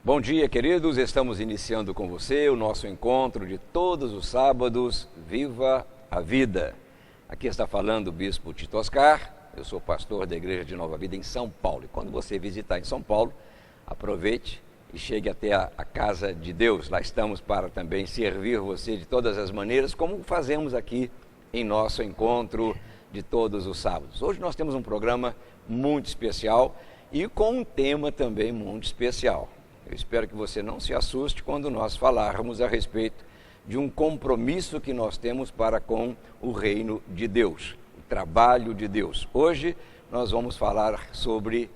Bom dia, queridos. Estamos iniciando com você o nosso encontro de todos os sábados, Viva a Vida. Aqui está falando o Bispo Tito Oscar, eu sou pastor da Igreja de Nova Vida em São Paulo. E quando você visitar em São Paulo, aproveite e chegue até a Casa de Deus. Lá estamos para também servir você de todas as maneiras, como fazemos aqui em nosso encontro de todos os sábados. Hoje nós temos um programa muito especial e com um tema também muito especial. Eu espero que você não se assuste quando nós falarmos a respeito de um compromisso que nós temos para com o reino de Deus, o trabalho de Deus. Hoje nós vamos falar sobre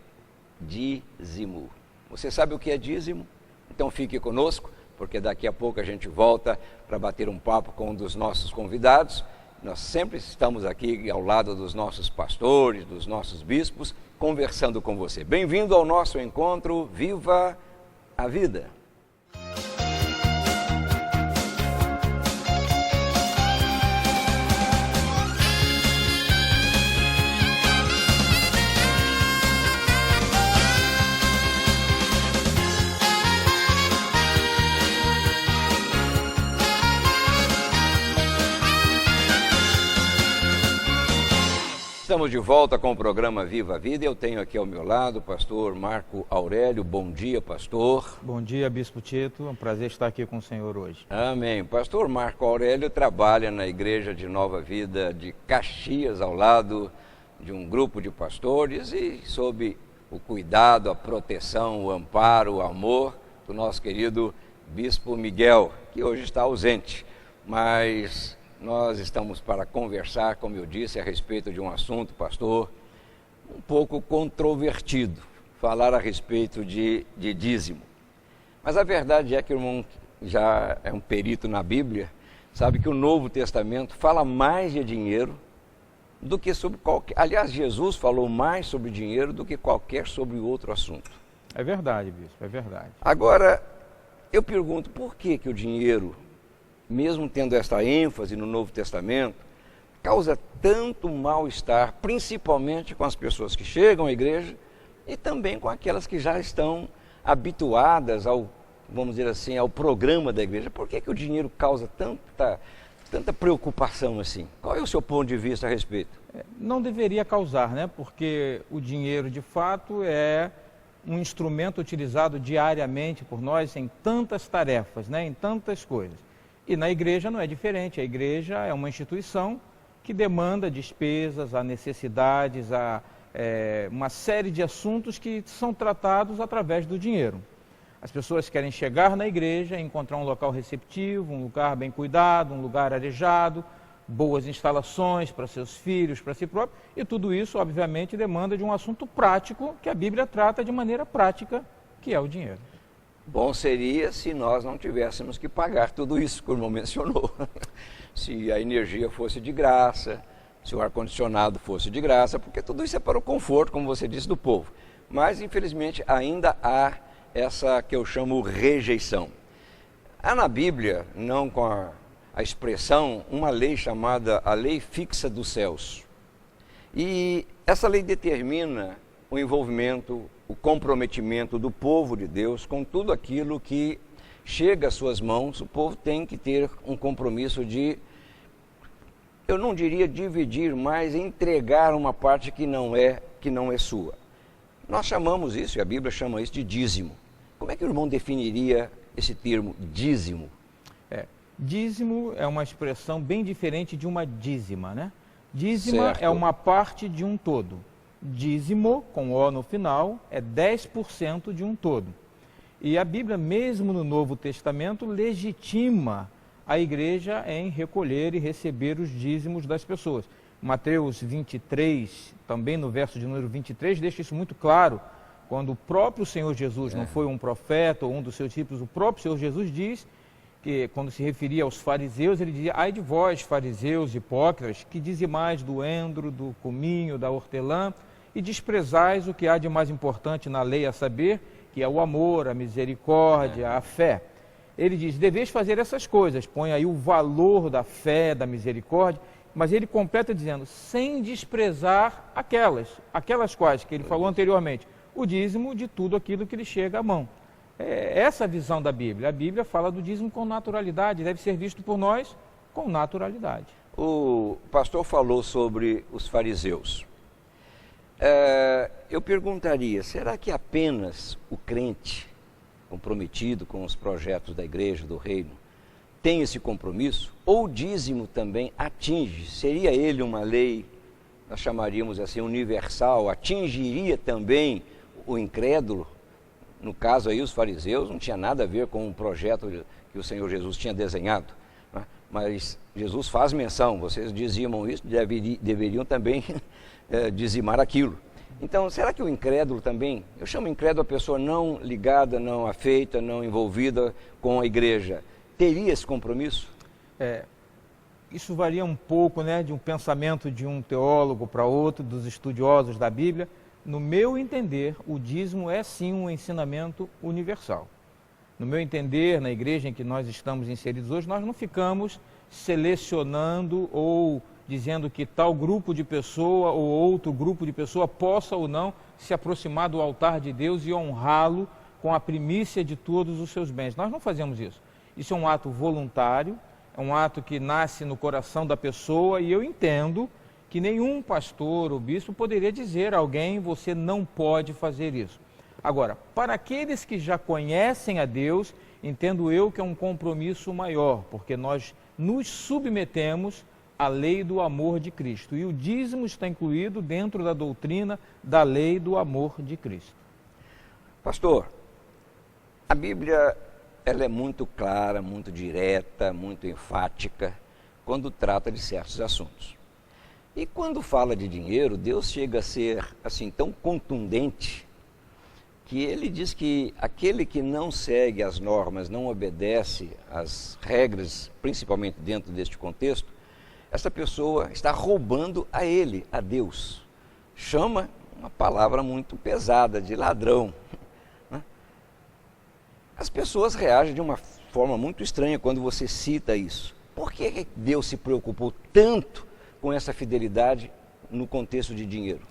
dízimo. Você sabe o que é dízimo? Então fique conosco, porque daqui a pouco a gente volta para bater um papo com um dos nossos convidados. Nós sempre estamos aqui ao lado dos nossos pastores, dos nossos bispos, conversando com você. Bem-vindo ao nosso encontro Viva a Vida. Estamos de volta com o programa Viva a Vida. Eu tenho aqui ao meu lado o pastor Marco Aurélio. Bom dia, pastor. Bom dia, Bispo Tito. É um prazer estar aqui com o senhor hoje. Amém. Pastor Marco Aurélio trabalha na Igreja de Nova Vida de Caxias, ao lado de um grupo de pastores e sob o cuidado, a proteção, o amparo, o amor do nosso querido Bispo Miguel, que hoje está ausente, mas nós estamos para conversar, como eu disse, a respeito de um assunto, pastor, um pouco controvertido, falar a respeito de dízimo. Mas a verdade é que o irmão já é um perito na Bíblia, sabe que o Novo Testamento fala mais de dinheiro do que sobre qualquer... Aliás, Jesus falou mais sobre dinheiro do que qualquer sobre outro assunto. É verdade, Bispo, é verdade. Agora, eu pergunto, por que o dinheiro, mesmo tendo esta ênfase no Novo Testamento, causa tanto mal-estar, principalmente com as pessoas que chegam à igreja e também com aquelas que já estão habituadas ao, vamos dizer assim, ao programa da igreja? Por que o dinheiro causa tanta preocupação assim? Qual é o seu ponto de vista a respeito? Não deveria causar, né? Porque o dinheiro, de fato, é um instrumento utilizado diariamente por nós em tantas tarefas, né? Em tantas coisas. E na igreja não é diferente. A igreja é uma instituição que demanda despesas, há necessidades, há uma série de assuntos que são tratados através do dinheiro. As pessoas querem chegar na igreja, encontrar um local receptivo, um lugar bem cuidado, um lugar arejado, boas instalações para seus filhos, para si próprio, e tudo isso, obviamente, demanda de um assunto prático que a Bíblia trata de maneira prática, que é o dinheiro. Bom seria se nós não tivéssemos que pagar tudo isso que o irmão mencionou. Se a energia fosse de graça, se o ar-condicionado fosse de graça, porque tudo isso é para o conforto, como você disse, do povo. Mas, infelizmente, ainda há essa que eu chamo rejeição. Há na Bíblia, não com a expressão, uma lei chamada a lei fixa dos céus. E essa lei determina o envolvimento, o comprometimento do povo de Deus com tudo aquilo que chega às suas mãos. O povo tem que ter um compromisso de, eu não diria dividir, mas entregar uma parte que não é sua. Nós chamamos isso, e a Bíblia chama isso de dízimo. Como é que o irmão definiria esse termo, dízimo? Dízimo é uma expressão bem diferente de uma dízima, né? Dízima Certo. é uma parte de um todo. Dízimo, com O no final, é 10% de um todo. E a Bíblia, mesmo no Novo Testamento, legitima a igreja em recolher e receber os dízimos das pessoas. Mateus 23, também no verso de número 23, deixa isso muito claro. Quando o próprio Senhor Jesus, não foi um profeta ou um dos seus discípulos, o próprio Senhor Jesus diz que, quando se referia aos fariseus, ele dizia: ai de vós, fariseus hipócritas, que dizimais do endro, do cominho, da hortelã, e desprezais o que há de mais importante na lei, a saber, que é o amor, a misericórdia, a fé. Ele diz: deveis fazer essas coisas, põe aí o valor da fé, da misericórdia, mas ele completa dizendo, sem desprezar aquelas quais que ele falou anteriormente, o dízimo de tudo aquilo que lhe chega à mão. é essa a visão da Bíblia. A Bíblia fala do dízimo com naturalidade, deve ser visto por nós com naturalidade. O pastor falou sobre os fariseus. Eu perguntaria, será que apenas o crente comprometido com os projetos da igreja, do reino, tem esse compromisso? Ou o dízimo também atinge? Seria ele uma lei, nós chamaríamos assim, universal? Atingiria também o incrédulo? No caso aí, os fariseus não tinha nada a ver com o projeto que o Senhor Jesus tinha desenhado, né? Mas Jesus faz menção, vocês dizimam isso, deveriam também dizimar aquilo. Então, será que o incrédulo também, eu chamo incrédulo a pessoa não ligada, não afeita, não envolvida com a igreja, teria esse compromisso? Isso varia um pouco, né, de um pensamento de um teólogo para outro, dos estudiosos da Bíblia. No meu entender, o dízimo é sim um ensinamento universal. No meu entender, na igreja em que nós estamos inseridos hoje, nós não ficamos selecionando ou dizendo que tal grupo de pessoa ou outro grupo de pessoa possa ou não se aproximar do altar de Deus e honrá-lo com a primícia de todos os seus bens. Nós não fazemos isso. Isso é um ato voluntário, é um ato que nasce no coração da pessoa, e eu entendo que nenhum pastor ou bispo poderia dizer a alguém: você não pode fazer isso. Agora, para aqueles que já conhecem a Deus, entendo eu que é um compromisso maior, porque nós nos submetemos à lei do amor de Cristo, e o dízimo está incluído dentro da doutrina da lei do amor de Cristo. Pastor, a Bíblia ela é muito clara, muito direta, muito enfática quando trata de certos assuntos. E quando fala de dinheiro, Deus chega a ser assim tão contundente que ele diz que aquele que não segue as normas, não obedece às regras, principalmente dentro deste contexto, essa pessoa está roubando a ele, a Deus. Chama uma palavra muito pesada de ladrão. As pessoas reagem de uma forma muito estranha quando você cita isso. Por que Deus se preocupou tanto com essa fidelidade no contexto de dinheiro?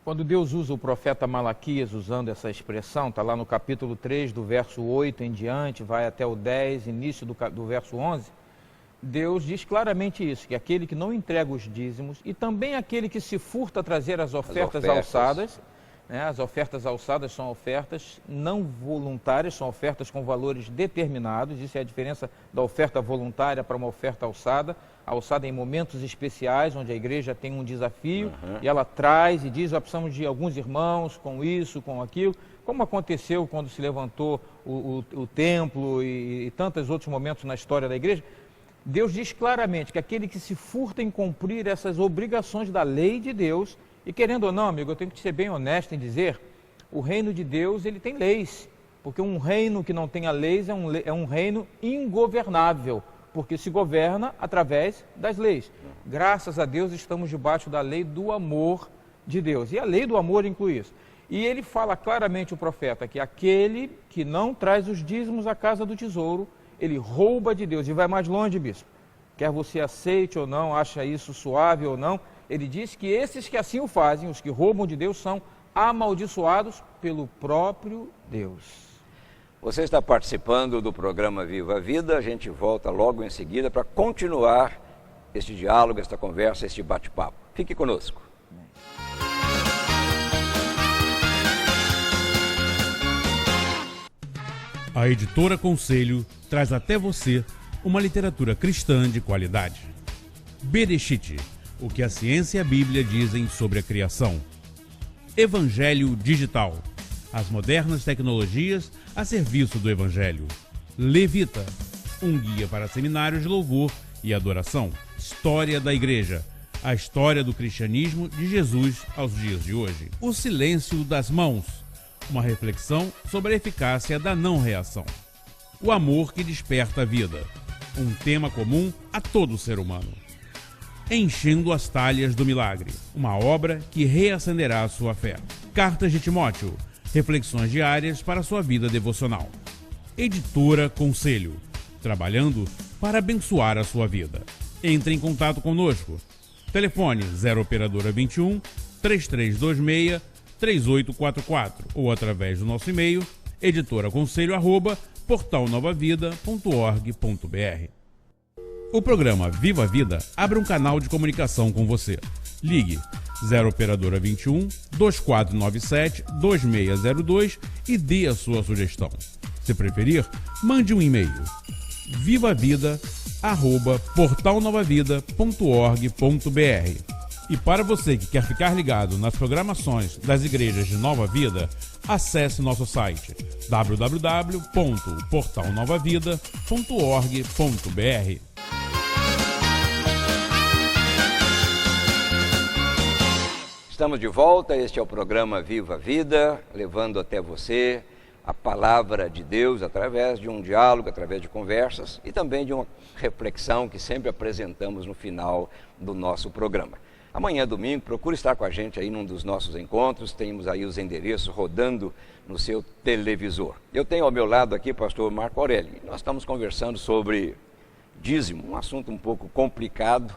Quando Deus usa o profeta Malaquias usando essa expressão, está lá no capítulo 3, do verso 8 em diante, vai até o 10, início do verso 11, Deus diz claramente isso, que aquele que não entrega os dízimos e também aquele que se furta a trazer as ofertas alçadas, né, as ofertas alçadas são ofertas não voluntárias, são ofertas com valores determinados, isso é a diferença da oferta voluntária para uma oferta alçada. A alçada em momentos especiais, onde a igreja tem um desafio, e ela traz e diz: precisamos de alguns irmãos com isso, com aquilo, como aconteceu quando se levantou o templo e tantos outros momentos na história da igreja. Deus diz claramente que aquele que se furta em cumprir essas obrigações da lei de Deus, e querendo ou não, amigo, eu tenho que ser bem honesto em dizer, o reino de Deus ele tem leis, porque um reino que não tenha leis é um reino ingovernável, porque se governa através das leis. Graças a Deus estamos debaixo da lei do amor de Deus, e a lei do amor inclui isso. E ele fala claramente, o profeta, que aquele que não traz os dízimos à casa do tesouro, ele rouba de Deus. E vai mais longe, bispo. Quer você aceite ou não, acha isso suave ou não, ele diz que esses que assim o fazem, os que roubam de Deus, são amaldiçoados pelo próprio Deus. Você está participando do programa Viva a Vida, a gente volta logo em seguida para continuar este diálogo, esta conversa, este bate-papo. Fique conosco. A Editora Conselho traz até você uma literatura cristã de qualidade. Bereshit, o que a ciência e a Bíblia dizem sobre a criação. Evangelho Digital, as modernas tecnologias a serviço do Evangelho. Levita, um guia para seminários de louvor e adoração. História da Igreja, a história do cristianismo de Jesus aos dias de hoje. O Silêncio das Mãos, uma reflexão sobre a eficácia da não-reação. O amor que desperta a vida, um tema comum a todo ser humano. Enchendo as talhas do milagre, uma obra que reacenderá a sua fé. Cartas de Timóteo, reflexões diárias para a sua vida devocional. Editora Conselho, trabalhando para abençoar a sua vida. Entre em contato conosco. Telefone 0 operadora 21 3326 3844 ou através do nosso e-mail editoraconselho@portalnovavida.org.br. O programa Viva a Vida abre um canal de comunicação com você. Ligue 0 operadora 21 2497 2602 e dê a sua sugestão. Se preferir, mande um e-mail: vivavida@portalnovavida.org.br. E para você que quer ficar ligado nas programações das igrejas de Nova Vida, acesse nosso site www.portalnovavida.org.br. Estamos de volta, este é o programa Viva a Vida, levando até você a palavra de Deus através de um diálogo, através de conversas e também de uma reflexão que sempre apresentamos no final do nosso programa. Amanhã, domingo, procure estar com a gente aí num dos nossos encontros, temos aí os endereços rodando no seu televisor. Eu tenho ao meu lado aqui o pastor Marco Aurélio, e nós estamos conversando sobre dízimo, um assunto um pouco complicado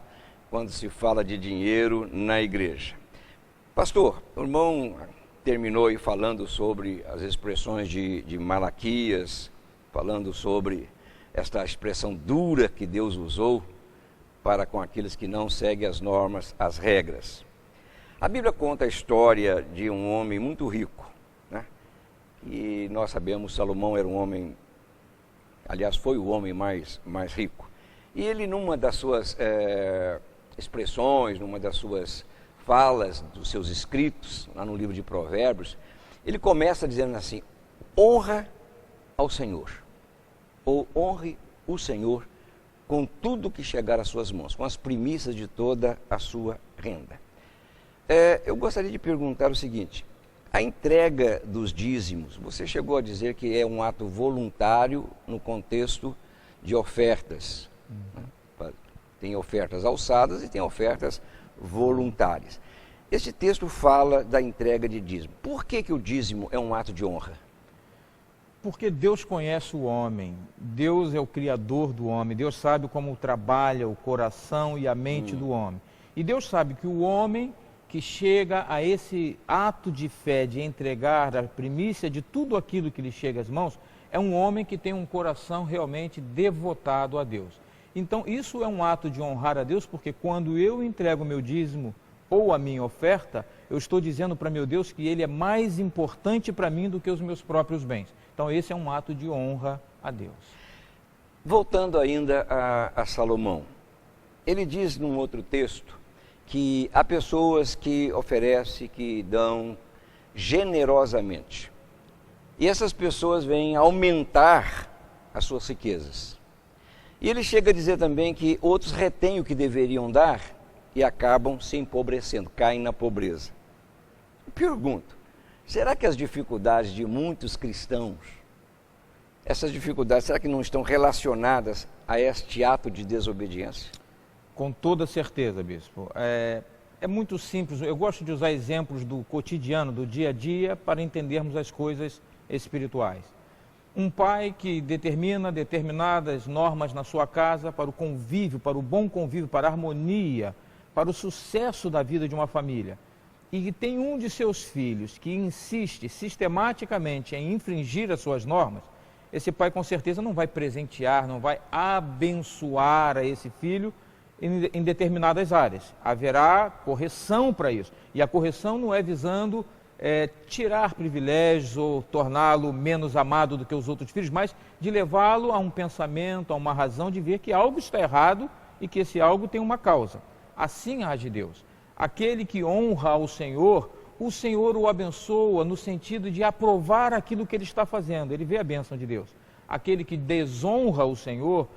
quando se fala de dinheiro na igreja. Pastor, o irmão terminou aí falando sobre as expressões de Malaquias, falando sobre esta expressão dura que Deus usou para com aqueles que não seguem as normas, as regras. A Bíblia conta a história de um homem muito rico, né? E nós sabemos, Salomão era um homem, aliás, foi o homem mais rico. E ele, numa das suas expressões, numa das suas falas, dos seus escritos, lá no livro de Provérbios, ele começa dizendo assim: honra ao Senhor, ou honre o Senhor com tudo que chegar às suas mãos, com as primícias de toda a sua renda. Eu gostaria de perguntar o seguinte: a entrega dos dízimos, você chegou a dizer que é um ato voluntário no contexto de ofertas. Né? Tem ofertas alçadas e tem ofertas voluntárias. Este texto fala da entrega de dízimo. Por que o dízimo é um ato de honra? Porque Deus conhece o homem, Deus é o criador do homem, Deus sabe como trabalha o coração e a mente do homem. E Deus sabe que o homem que chega a esse ato de fé, de entregar a primícia de tudo aquilo que lhe chega às mãos, é um homem que tem um coração realmente devotado a Deus. Então isso é um ato de honrar a Deus, porque quando eu entrego o meu dízimo ou a minha oferta, eu estou dizendo para meu Deus que Ele é mais importante para mim do que os meus próprios bens. Então esse é um ato de honra a Deus. Voltando ainda a Salomão, ele diz num outro texto que há pessoas que oferecem, que dão generosamente. E essas pessoas vêm aumentar as suas riquezas. E ele chega a dizer também que outros retêm o que deveriam dar e acabam se empobrecendo, caem na pobreza. Eu pergunto, será que as dificuldades de muitos cristãos, essas dificuldades, será que não estão relacionadas a este ato de desobediência? Com toda certeza, bispo. É muito simples. Eu gosto de usar exemplos do cotidiano, do dia a dia, para entendermos as coisas espirituais. Um pai que determina determinadas normas na sua casa para o convívio, para o bom convívio, para a harmonia, para o sucesso da vida de uma família. E que tem um de seus filhos que insiste sistematicamente em infringir as suas normas, esse pai com certeza não vai presentear, não vai abençoar a esse filho em determinadas áreas. Haverá correção para isso. E a correção não é visando tirar privilégios ou torná-lo menos amado do que os outros filhos, mas de levá-lo a um pensamento, a uma razão de ver que algo está errado e que esse algo tem uma causa. Assim age Deus. Aquele que honra ao Senhor, o Senhor o abençoa no sentido de aprovar aquilo que ele está fazendo. Ele vê a bênção de Deus. Aquele que desonra o Senhor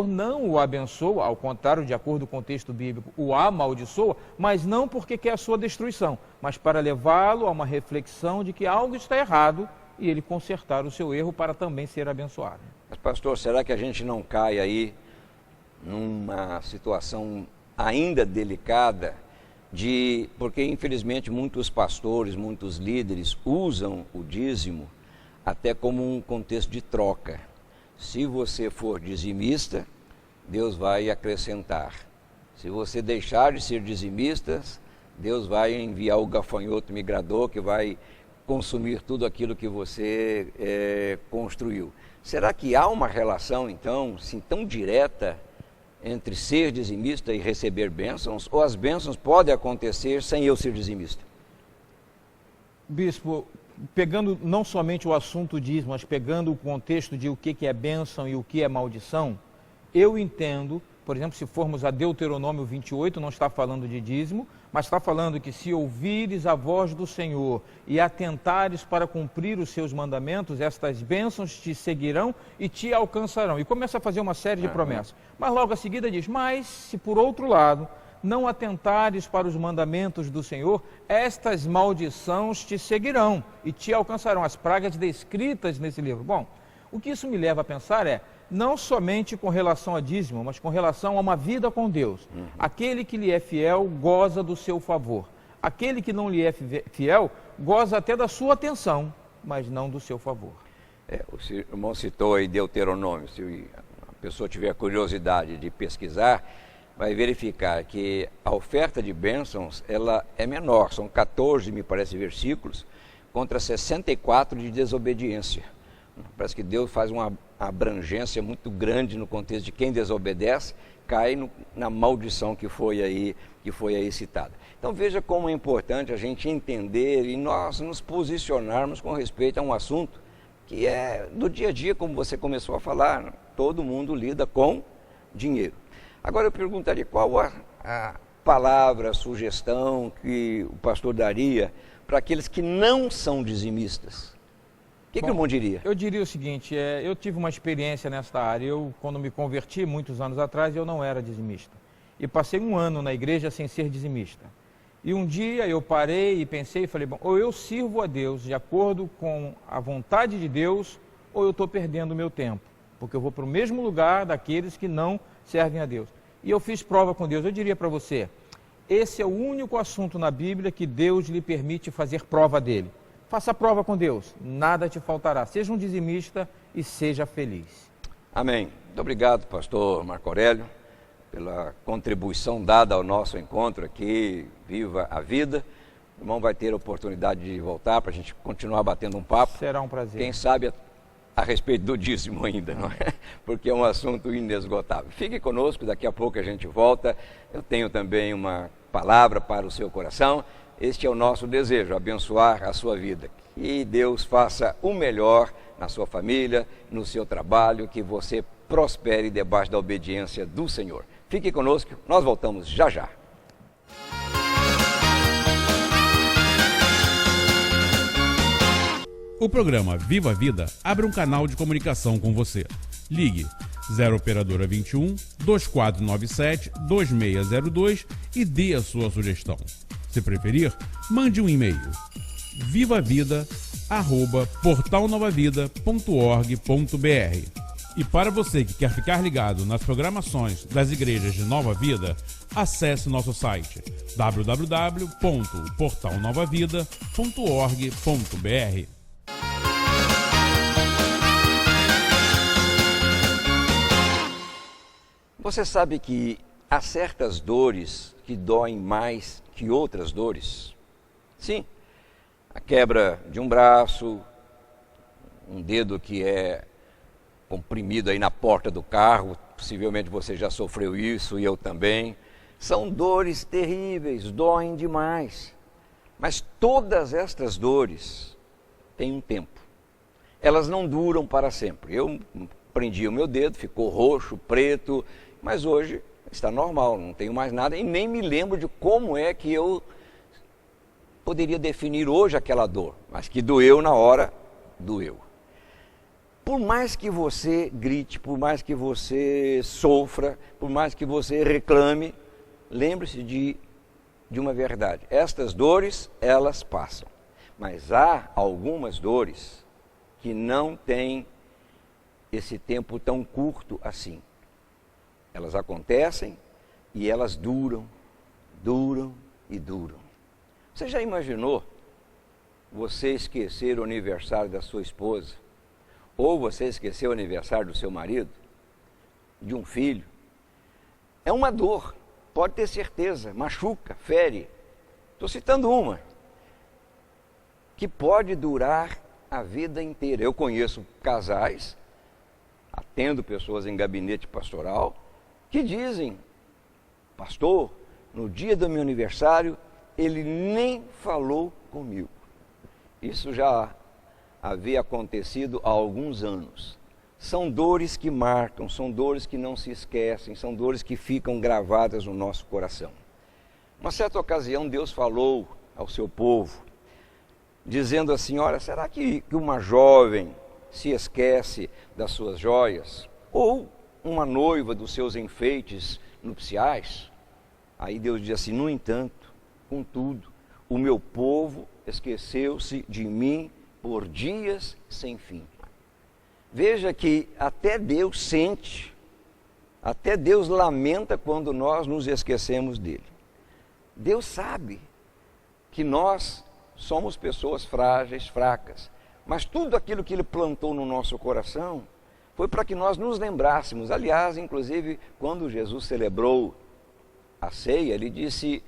não o abençoa, ao contrário, de acordo com o texto bíblico, o amaldiçoa, mas não porque quer a sua destruição, mas para levá-lo a uma reflexão de que algo está errado e ele consertar o seu erro para também ser abençoado. Mas, pastor, será que a gente não cai aí numa situação ainda delicada porque infelizmente muitos pastores, muitos líderes usam o dízimo até como um contexto de troca. Se você for dizimista, Deus vai acrescentar. Se você deixar de ser dizimista, Deus vai enviar o gafanhoto migrador que vai consumir tudo aquilo que você construiu. Será que há uma relação, então, assim, tão direta entre ser dizimista e receber bênçãos? Ou as bênçãos podem acontecer sem eu ser dizimista? Bispo, pegando não somente o assunto dízimo, mas pegando o contexto de o que é bênção e o que é maldição, eu entendo, por exemplo, se formos a Deuteronômio 28, não está falando de dízimo, mas está falando que se ouvires a voz do Senhor e atentares para cumprir os seus mandamentos, estas bênçãos te seguirão e te alcançarão. E começa a fazer uma série de promessas. Mas logo a seguida diz, mas se por outro lado não atentares para os mandamentos do Senhor, estas maldições te seguirão e te alcançarão, as pragas descritas nesse livro. Bom, o que isso me leva a pensar é, não somente com relação a dízimo, mas com relação a uma vida com Deus. Aquele que lhe é fiel goza do seu favor. Aquele que não lhe é fiel goza até da sua atenção, mas não do seu favor. O irmão citou aí Deuteronômio. Se a pessoa tiver curiosidade de pesquisar, vai verificar que a oferta de bênçãos ela é menor. São 14, me parece, versículos, contra 64 de desobediência. Parece que Deus faz uma abrangência muito grande no contexto de quem desobedece, cai na maldição que foi aí citada. Então veja como é importante a gente entender e nós nos posicionarmos com respeito a um assunto que é do dia a dia, como você começou a falar, todo mundo lida com dinheiro. Agora eu perguntaria qual a palavra, a sugestão que o pastor daria para aqueles que não são dizimistas. O que o irmão diria? Eu diria o seguinte, eu tive uma experiência nesta área. Eu, quando me converti, muitos anos atrás, eu não era dizimista. E passei um ano na igreja sem ser dizimista. E um dia eu parei e pensei e falei, bom, ou eu sirvo a Deus de acordo com a vontade de Deus, ou eu estou perdendo o meu tempo. Porque eu vou para o mesmo lugar daqueles que não servem a Deus. E eu fiz prova com Deus. Eu diria para você, esse é o único assunto na Bíblia que Deus lhe permite fazer prova dele. Faça prova com Deus, nada te faltará. Seja um dizimista e seja feliz. Amém. Muito obrigado, pastor Marco Aurélio, pela contribuição dada ao nosso encontro aqui, Viva a Vida. O irmão vai ter a oportunidade de voltar para a gente continuar batendo um papo. Será um prazer. Quem sabe a respeito do dízimo ainda, não é? Porque é um assunto inesgotável. Fique conosco, daqui a pouco a gente volta. Eu tenho também uma palavra para o seu coração. Este é o nosso desejo, abençoar a sua vida. Que Deus faça o melhor na sua família, no seu trabalho, que você prospere debaixo da obediência do Senhor. Fique conosco, nós voltamos já já. O programa Viva a Vida abre um canal de comunicação com você. Ligue 0 operadora 21 2497 2602 e dê a sua sugestão. Se preferir, mande um e-mail vivavida@portalnovavida.org.br. E para você que quer ficar ligado nas programações das igrejas de Nova Vida, acesse nosso site www.portalnovavida.org.br. Você sabe que há certas dores que doem mais que outras dores? Sim, a quebra de um braço, um dedo que é comprimido aí na porta do carro, possivelmente você já sofreu isso e eu também. São dores terríveis, doem demais. Mas todas estas dores têm um tempo. Elas não duram para sempre. Eu prendi o meu dedo, ficou roxo, preto, mas hoje está normal, não tenho mais nada e nem me lembro de como é que eu poderia definir hoje aquela dor, mas que doeu na hora, doeu. Por mais que você grite, por mais que você sofra, por mais que você reclame, lembre-se de uma verdade. Estas dores, elas passam, mas há algumas dores que não têm esse tempo tão curto assim. Elas acontecem e elas duram, duram e duram. Você já imaginou você esquecer o aniversário da sua esposa? Ou você esquecer o aniversário do seu marido? De um filho? É uma dor, pode ter certeza, machuca, fere. Estou citando uma que pode durar a vida inteira. Eu conheço casais, atendo pessoas em gabinete pastoral, que dizem: pastor, no dia do meu aniversário, ele nem falou comigo. Isso já havia acontecido há alguns anos. São dores que marcam, são dores que não se esquecem, são dores que ficam gravadas no nosso coração. Uma certa ocasião, Deus falou ao seu povo, dizendo assim: olha, será que uma jovem se esquece das suas joias? Ou uma noiva dos seus enfeites nupciais? Aí Deus diz assim: no entanto, contudo, o meu povo esqueceu-se de mim por dias sem fim. Veja que até Deus sente, até Deus lamenta quando nós nos esquecemos dele. Deus sabe que nós somos pessoas frágeis, fracas, mas tudo aquilo que ele plantou no nosso coração foi para que nós nos lembrássemos. Aliás, inclusive, quando Jesus celebrou a ceia, ele disse: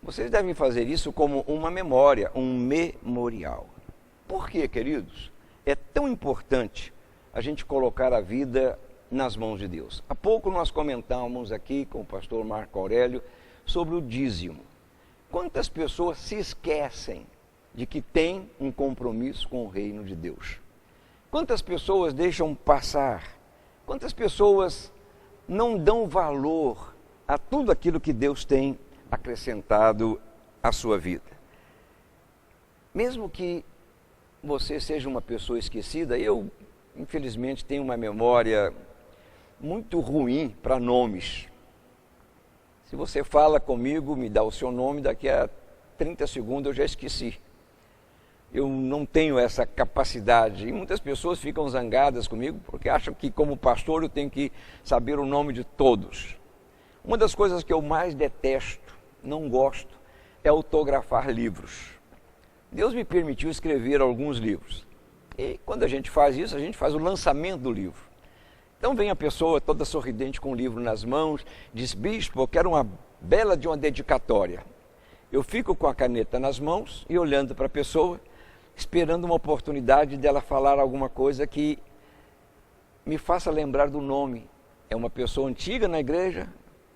vocês devem fazer isso como uma memória, um memorial. Por quê, queridos? É tão importante a gente colocar a vida nas mãos de Deus. Há pouco nós comentamos aqui com o pastor Marco Aurélio sobre o dízimo. Quantas pessoas se esquecem de que tem um compromisso com o reino de Deus? Quantas pessoas deixam passar? Quantas pessoas não dão valor a tudo aquilo que Deus tem acrescentado à sua vida? Mesmo que você seja uma pessoa esquecida, eu, infelizmente, tenho uma memória muito ruim para nomes. Se você fala comigo, me dá o seu nome, daqui a 30 segundos eu já esqueci. Eu não tenho essa capacidade, e muitas pessoas ficam zangadas comigo porque acham que, como pastor, eu tenho que saber o nome de todos. Uma das coisas que eu mais detesto, não gosto, é autografar livros. Deus me permitiu escrever alguns livros, e quando a gente faz isso, a gente faz o lançamento do livro. Então vem a pessoa toda sorridente com o livro nas mãos, diz: bispo, eu quero uma bela de uma dedicatória. Eu fico com a caneta nas mãos e olhando para a pessoa, esperando uma oportunidade dela falar alguma coisa que me faça lembrar do nome. É uma pessoa antiga na igreja,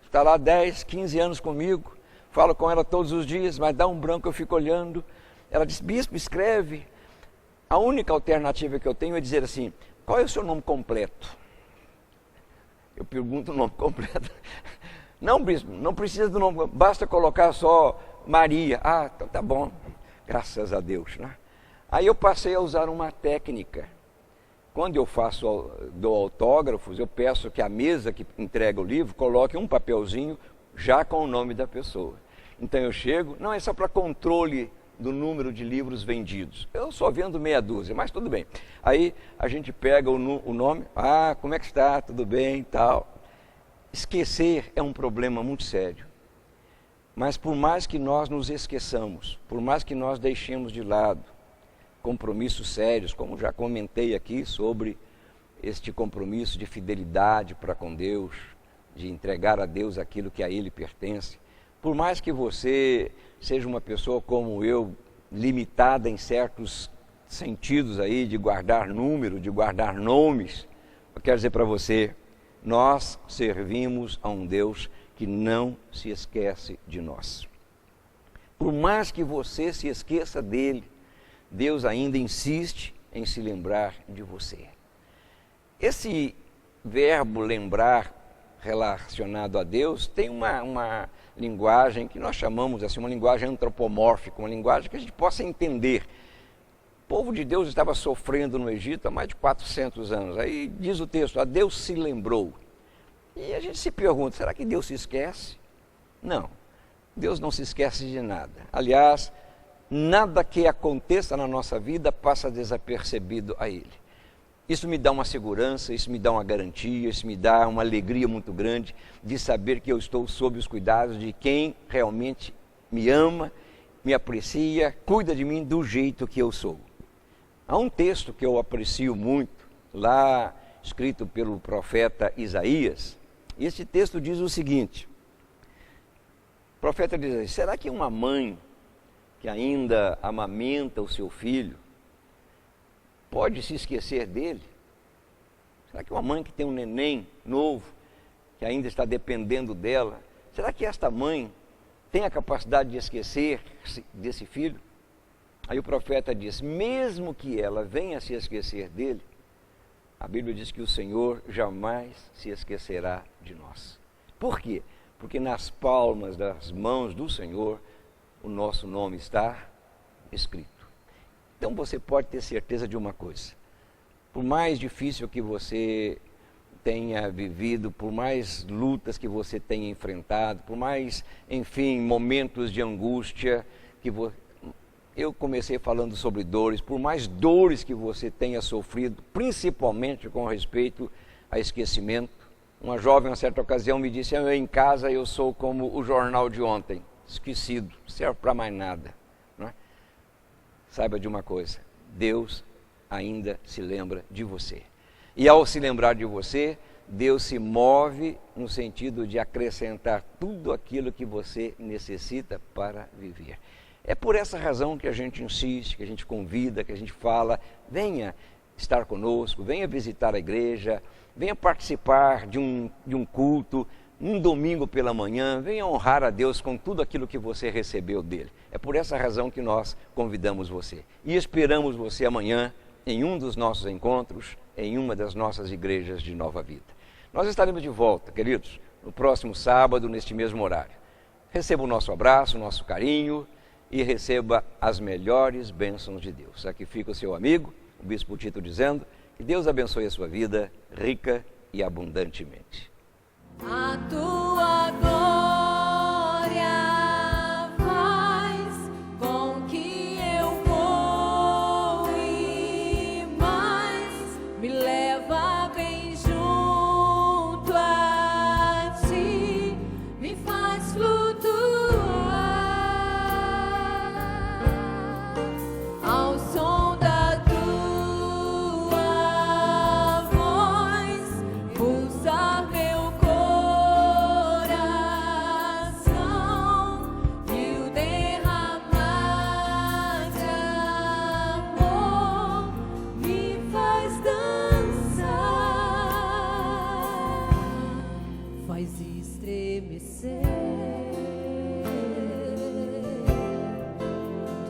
está lá 10, 15 anos comigo, falo com ela todos os dias, mas dá um branco, eu fico olhando. Ela diz: bispo, escreve. A única alternativa que eu tenho é dizer assim: qual é o seu nome completo? Eu pergunto o nome completo. Não, bispo, não precisa do nome, basta colocar só Maria. Ah, então tá bom, graças a Deus, né? Aí eu passei a usar uma técnica. Quando eu dou autógrafos, eu peço que a mesa que entrega o livro coloque um papelzinho já com o nome da pessoa. Então eu chego, não é só para controle do número de livros vendidos. Eu só vendo meia dúzia, mas tudo bem. Aí a gente pega o nome: ah, como é que está? Tudo bem, tal. Esquecer é um problema muito sério. Mas por mais que nós nos esqueçamos, por mais que nós deixemos de lado compromissos sérios, como já comentei aqui sobre este compromisso de fidelidade para com Deus, de entregar a Deus aquilo que a Ele pertence, por mais que você seja uma pessoa como eu, limitada em certos sentidos aí, de guardar número, de guardar nomes, eu quero dizer para você, nós servimos a um Deus que não se esquece de nós. Por mais que você se esqueça dele, Deus ainda insiste em se lembrar de você. Esse verbo lembrar relacionado a Deus tem uma linguagem que nós chamamos assim, uma linguagem antropomórfica, uma linguagem que a gente possa entender. O povo de Deus estava sofrendo no Egito há mais de 400 anos. Aí diz o texto: a Deus se lembrou. E a gente se pergunta: será que Deus se esquece? Não, Deus não se esquece de nada. Aliás, nada que aconteça na nossa vida passa desapercebido a Ele. Isso me dá uma segurança, isso me dá uma garantia, isso me dá uma alegria muito grande de saber que eu estou sob os cuidados de quem realmente me ama, me aprecia, cuida de mim do jeito que eu sou. Há um texto que eu aprecio muito, lá escrito pelo profeta Isaías. Este texto diz o seguinte: o profeta diz assim: será que uma mãe que ainda amamenta o seu filho, pode se esquecer dele? Será que uma mãe que tem um neném novo, que ainda está dependendo dela, será que esta mãe tem a capacidade de esquecer desse filho? Aí o profeta diz, mesmo que ela venha a se esquecer dele, a Bíblia diz que o Senhor jamais se esquecerá de nós. Por quê? Porque nas palmas das mãos do Senhor, o nosso nome está escrito. Então você pode ter certeza de uma coisa, por mais difícil que você tenha vivido, por mais lutas que você tenha enfrentado, por mais, enfim, momentos de angústia que eu comecei falando sobre dores, por mais dores que você tenha sofrido, principalmente com respeito a esquecimento. Uma jovem, em certa ocasião, me disse, em casa eu sou como o jornal de ontem, esquecido, não serve para mais nada. Não é? Saiba de uma coisa, Deus ainda se lembra de você. E ao se lembrar de você, Deus se move no sentido de acrescentar tudo aquilo que você necessita para viver. É por essa razão que a gente insiste, que a gente convida, que a gente fala, venha estar conosco, venha visitar a igreja, venha participar de um culto, um domingo pela manhã, venha honrar a Deus com tudo aquilo que você recebeu dele. É por essa razão que nós convidamos você. E esperamos você amanhã em um dos nossos encontros, em uma das nossas igrejas de Nova Vida. Nós estaremos de volta, queridos, no próximo sábado, neste mesmo horário. Receba o nosso abraço, o nosso carinho e receba as melhores bênçãos de Deus. Aqui fica o seu amigo, o Bispo Tito, dizendo que Deus abençoe a sua vida rica e abundantemente. A tua glória faz com que eu voe mais, me leva bem junto a ti, me faz flutuar ao som da tua voz, pulsar meu coração e o derramar de amor me faz dançar, faz estremecer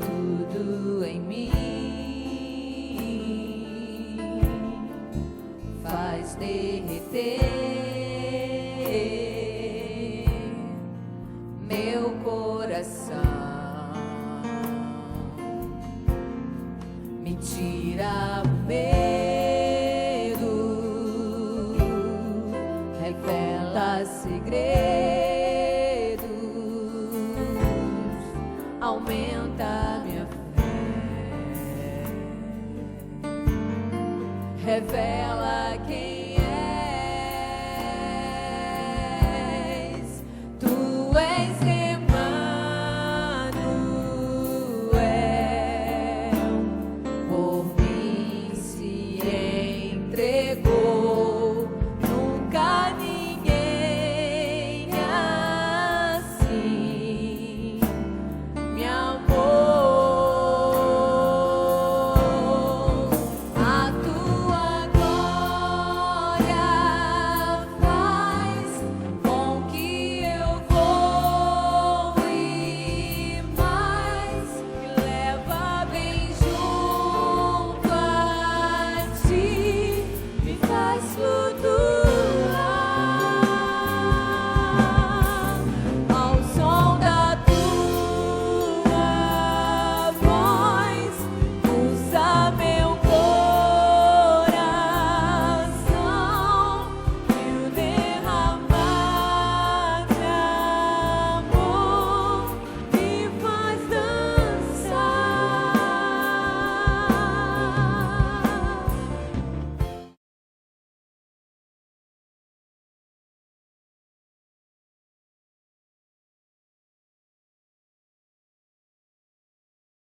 tudo em mim, faz derreter meu coração, me tira o medo, revela segredos, aumenta minha fé, revela quem